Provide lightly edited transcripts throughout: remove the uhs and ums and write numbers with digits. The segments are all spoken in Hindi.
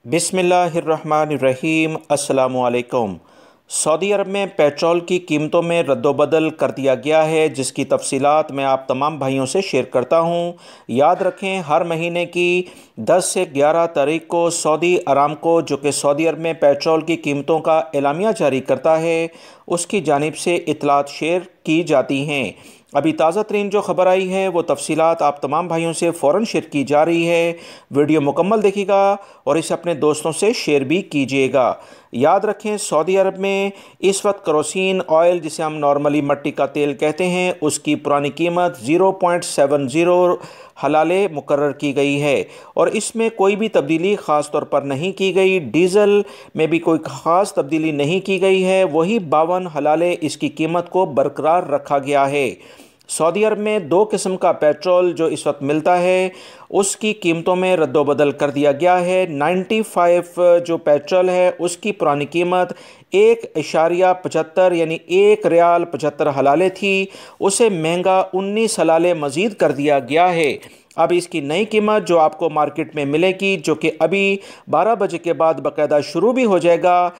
बिस्मिल्लाहिर्रहमानिर्रहीम। अस्सलामुअलैकुम। सऊदी अरब में पेट्रोल की कीमतों में रद्दोबदल कर दिया गया है, जिसकी तफसीलात मैं आप तमाम भाइयों से शेयर करता हूँ। याद रखें, हर महीने की 10 से 11 तारीख को सऊदी अरामको, जो कि सऊदी अरब में पेट्रोल की कीमतों का एलामिया जारी करता है, उसकी जानिब से इतलात शेयर की जाती हैं। अभी ताज़ा तरीन जो ख़बर आई है वो तफसीलात आप तमाम भाइयों से फ़ौरन शेयर की जा रही है। वीडियो मुकम्मल देखिएगा और इसे अपने दोस्तों से शेयर भी कीजिएगा। याद रखें, सऊदी अरब में इस वक्त केरोसिन ऑयल, जिसे हम नॉर्मली मट्टी का तेल कहते हैं, उसकी पुरानी कीमत 0.70 हलाले मुकर्रर की गई है और इसमें कोई भी तब्दीली ख़ास तौर पर नहीं की गई। डीज़ल में भी कोई ख़ास तब्दीली नहीं की गई है, वही 52 हलाले इसकी कीमत को बरकरार रखा गया है। सऊदी अरब में 2 किस्म का पेट्रोल जो इस वक्त मिलता है, उसकी कीमतों में रद्दोबदल कर दिया गया है। 95 जो पेट्रोल है उसकी पुरानी कीमत 1.75 यानी 1 रियाल 75 हलाले थी, उसे महंगा 19 हलाले मज़ीद कर दिया गया है। अब इसकी नई कीमत जो आपको मार्केट में मिलेगी, जो कि अभी 12 बजे के बाद बाकायदा शुरू भी हो जाएगा,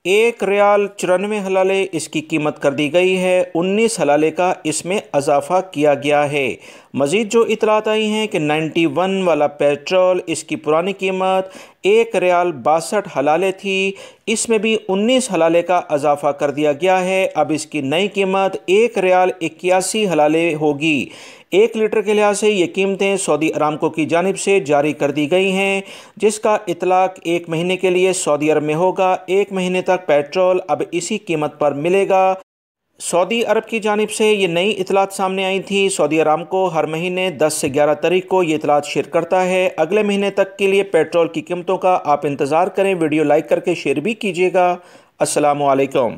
1 रियाल 94 हलाले इसकी कीमत कर दी गई है। 19 हलाले का इसमें इजाफा किया गया है। मज़ीद जो इतलात आई हैं कि 91 वाला पेट्रोल, इसकी पुरानी कीमत 1 रियाल 62 हलाले थी, इसमें भी 19 हलाले का इजाफा कर दिया गया है। अब इसकी नई कीमत 1 रियाल 81 हलाले होगी। 1 लीटर के लिहाज से ये कीमतें सऊदी अरामको की जानिब से जारी कर दी गई हैं, जिसका इतलाक 1 महीने के लिए सऊदी अरब में होगा। 1 महीने तक पेट्रोल अब इसी कीमत पर मिलेगा। सऊदी अरब की जानिब से ये नई इतलात सामने आई थी। सऊदी अरामको हर महीने 10 से 11 तारीख को ये इतलात शेयर करता है। अगले महीने तक के लिए पेट्रोल की कीमतों का आप इंतज़ार करें। वीडियो लाइक करके शेयर भी कीजिएगा। अस्सलामु अलैकुम।